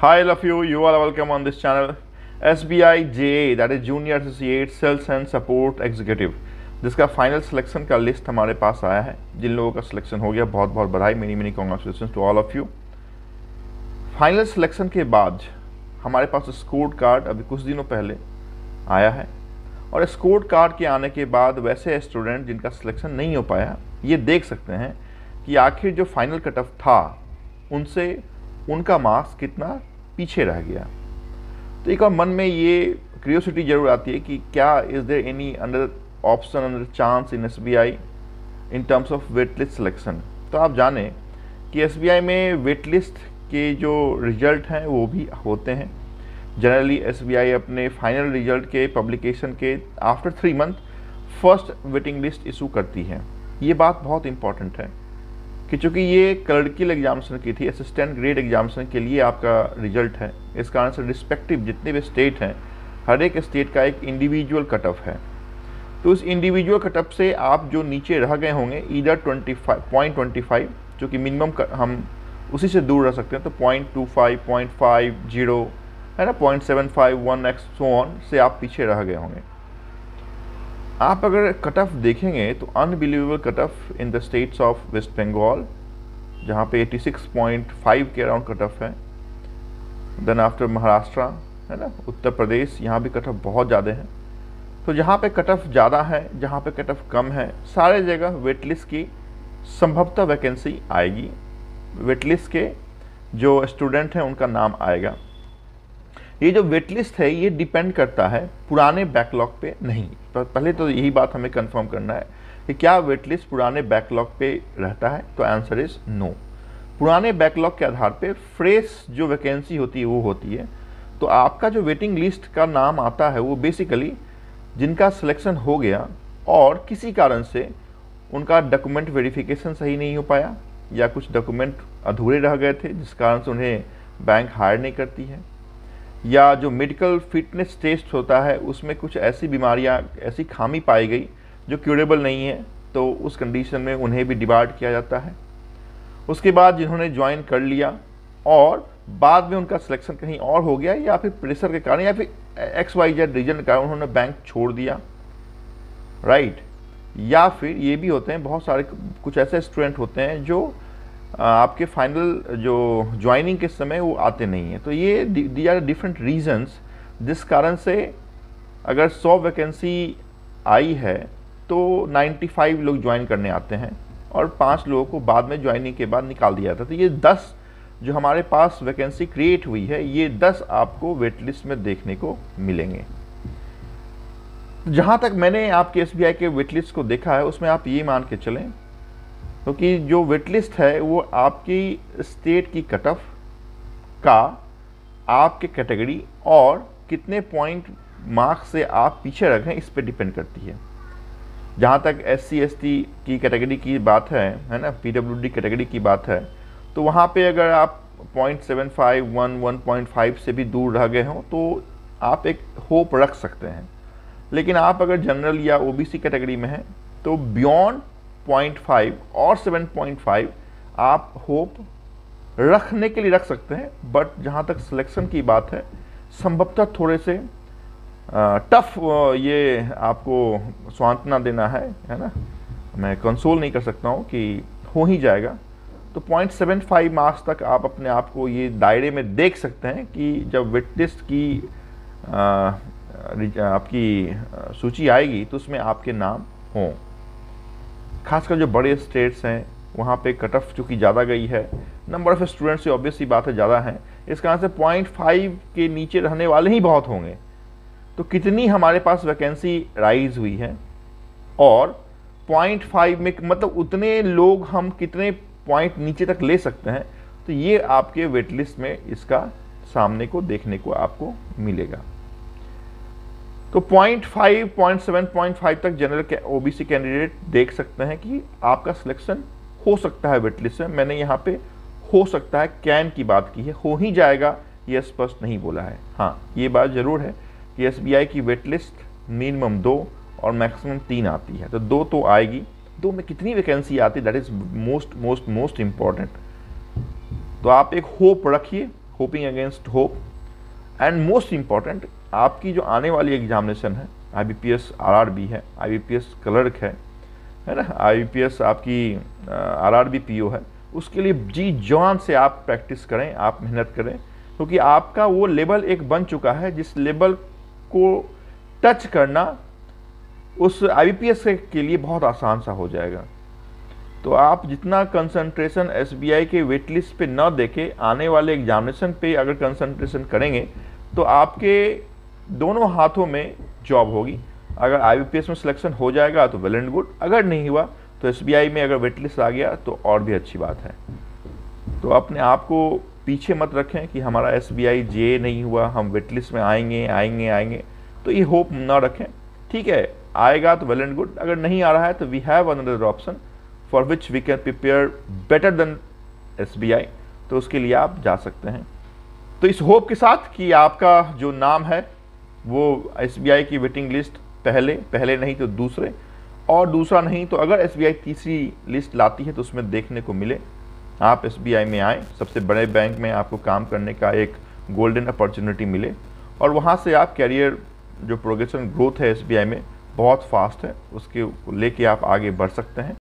Hi, all of you. You are welcome on this channel. SBI JA, that is Junior Associate Sales and Support Executive, जिसका final selection का list हमारे पास आया है। जिन लोगों का selection हो गया, बहुत बहुत बधाई, many congratulation to all of you. Final selection के बाद हमारे पास स्कोर कार्ड अभी कुछ दिनों पहले आया है, और स्कोर कार्ड के आने के बाद वैसे स्टूडेंट जिनका सिलेक्शन नहीं हो पाया, ये देख सकते हैं कि आखिर जो फाइनल कट ऑफ था उनसे उनका मार्क्स कितना पीछे रह गया। तो एक और मन में ये क्यूरियोसिटी जरूर आती है कि क्या is there any under option under chance in SBI in terms of wait list selection. तो आप जानें कि एसबीआई में वेट लिस्ट के जो रिजल्ट हैं वो भी होते हैं। जनरली एसबीआई अपने फाइनल रिजल्ट के पब्लिकेशन के after 3 month first waiting list issue करती है। ये बात बहुत इंपॉर्टेंट है कि चूँकि ये क्लर्कियल एग्जामिनेशन की थी, असिस्टेंट ग्रेड एग्जामिनेशन के लिए आपका रिजल्ट है, इस कारण से रिस्पेक्टिव जितने भी स्टेट हैं, हर एक स्टेट का एक इंडिविजुअल कट ऑफ है। तो उस इंडिविजुअल कट ऑफ से आप जो नीचे रह गए होंगे ईदर 25.25, जो कि मिनिमम हम उसी से दूर रह सकते हैं, तो 0.25, 0.50 है ना, 0.75, 1x सो ऑन से आप पीछे रह गए होंगे। आप अगर कट ऑफ देखेंगे तो unbelievable cut off in the states of West Bengal, जहाँ पे 86.5 के अराउंड कट ऑफ है। देन आफ्टर महाराष्ट्र है ना, उत्तर प्रदेश, यहाँ भी कट ऑफ बहुत ज़्यादा है। तो जहाँ पे कट ऑफ ज़्यादा है, जहाँ पे कट ऑफ कम है, सारे जगह वेट लिस्ट की संभवतः वैकेंसी आएगी। वेट लिस्ट के जो स्टूडेंट हैं उनका नाम आएगा। ये जो वेट लिस्ट है ये डिपेंड करता है पुराने बैकलॉग पे नहीं। पहले तो यही बात हमें कंफर्म करना है कि क्या वेट लिस्ट पुराने बैकलॉग पे रहता है, तो आंसर इज नो। पुराने बैकलॉग के आधार पे फ्रेश जो वैकेंसी होती है वो होती है। तो आपका जो वेटिंग लिस्ट का नाम आता है वो बेसिकली जिनका सिलेक्शन हो गया और किसी कारण से उनका डॉक्यूमेंट वेरिफिकेशन सही नहीं हो पाया या कुछ डॉक्यूमेंट अधूरे रह गए थे जिस कारण से उन्हें बैंक हायर नहीं करती है, या जो मेडिकल फिटनेस टेस्ट होता है उसमें कुछ ऐसी बीमारियां, ऐसी खामी पाई गई जो क्यूरेबल नहीं है, तो उस कंडीशन में उन्हें भी डिबार्ड किया जाता है। उसके बाद जिन्होंने ज्वाइन कर लिया और बाद में उनका सिलेक्शन कहीं और हो गया, या फिर प्रेशर के कारण या फिर XYZ रीजन के कारण उन्होंने बैंक छोड़ दिया, राइट। या फिर ये भी होते हैं, बहुत सारे कुछ ऐसे स्टूडेंट होते हैं जो आपके फाइनल जो ज्वाइनिंग के समय वो आते नहीं हैं। तो ये दी आर डिफरेंट रीजंस जिस कारण से अगर 100 वैकेंसी आई है तो 95 लोग ज्वाइन करने आते हैं और 5 लोगों को बाद में ज्वाइनिंग के बाद निकाल दिया जाता है। तो ये 10 जो हमारे पास वैकेंसी क्रिएट हुई है, ये 10 आपको वेट लिस्ट में देखने को मिलेंगे। जहाँ तक मैंने आपके एसबीआई के वेट लिस्ट को देखा है उसमें आप ये मान के चलें क्योंकि जो वेट लिस्ट है वो आपकी स्टेट की कट ऑफ का, आपके कैटेगरी और कितने पॉइंट मार्क्स से आप पीछे रह गए इस पे डिपेंड करती है। जहाँ तक SC ST की कैटेगरी की बात है ना, PWD कैटेगरी की बात है, तो वहाँ पे अगर आप 0.75, 1.5 से भी दूर रह गए हों तो आप एक होप रख सकते हैं। लेकिन आप अगर जनरल या OBC कैटेगरी में हैं तो बियॉन्ड 0.5 और 7.5 आप होप रखने के लिए रख सकते हैं। बट जहाँ तक सिलेक्शन की बात है, संभवतः थोड़े से टफ ये आपको सांत्वना देना है ना, मैं कंसोल नहीं कर सकता हूँ कि हो ही जाएगा। तो 0.75 मार्क्स तक आप अपने आप को ये दायरे में देख सकते हैं कि जब वेट लिस्ट की आपकी सूची आएगी तो उसमें आपके नाम हों। खासकर जो बड़े स्टेट्स हैं वहाँ पे कट ऑफ चूँकि ज़्यादा गई है, नंबर ऑफ स्टूडेंट्स से ऑब्वियस सी बात है ज़्यादा है, इस कारण से 0.5 के नीचे रहने वाले ही बहुत होंगे। तो कितनी हमारे पास वैकेंसी राइज हुई है और 0.5 में मतलब उतने लोग हम कितने पॉइंट नीचे तक ले सकते हैं, तो ये आपके वेट लिस्ट में इसका सामने को देखने को आपको मिलेगा। तो 0.5, 0.7, 0.5 तक जनरल OBC कैंडिडेट देख सकते हैं कि आपका सिलेक्शन हो सकता है वेट लिस्ट में। मैंने यहाँ पे हो सकता है कैन की बात की है, हो ही जाएगा ये स्पष्ट नहीं बोला है। हाँ, ये बात जरूर है कि SBI की वेट लिस्ट मिनिमम 2 और मैक्सिमम 3 आती है, तो 2 तो आएगी। 2 में कितनी वैकेंसी आती है, दैट इज मोस्ट इम्पॉर्टेंट। तो आप एक होप रखिए, hopping against hope. And most important, आपकी जो आने वाली एग्जामिनेशन है, IBPS RRB है, IBPS क्लर्क है ना, IBPS आपकी RRB PO है, उसके लिए जी जान से आप प्रैक्टिस करें, आप मेहनत करें, क्योंकि आपका वो लेवल एक बन चुका है जिस लेवल को टच करना उस IBPS के लिए बहुत आसान सा हो जाएगा। तो आप जितना कंसंट्रेशन SBI के वेट लिस्ट पे न देके आने वाले एग्जामिनेशन पे अगर कंसंट्रेशन करेंगे तो आपके दोनों हाथों में जॉब होगी। अगर IBPS में सिलेक्शन हो जाएगा तो वेल एंड गुड, अगर नहीं हुआ तो SBI में अगर वेट लिस्ट आ गया तो और भी अच्छी बात है। तो अपने आप को पीछे मत रखें कि हमारा SBI JA नहीं हुआ, हम वेट लिस्ट में आएंगे, तो ये होप ना रखें। ठीक है, आएगा तो वेल एंड गुड, अगर नहीं आ रहा है तो we have another option for which we can prepare better than SBI, तो उसके लिए आप जा सकते हैं। तो इस होप के साथ कि आपका जो नाम है वो SBI की वेटिंग लिस्ट पहले नहीं तो दूसरे, और दूसरा नहीं तो अगर SBI तीसरी लिस्ट लाती है तो उसमें देखने को मिले, आप SBI में आएँ, सबसे बड़े बैंक में आपको काम करने का एक गोल्डन अपॉर्चुनिटी मिले, और वहाँ से आप कैरियर जो प्रोग्रेशन ग्रोथ है SBI में बहुत फास्ट है, उसके लेके आप आगे बढ़ सकते हैं।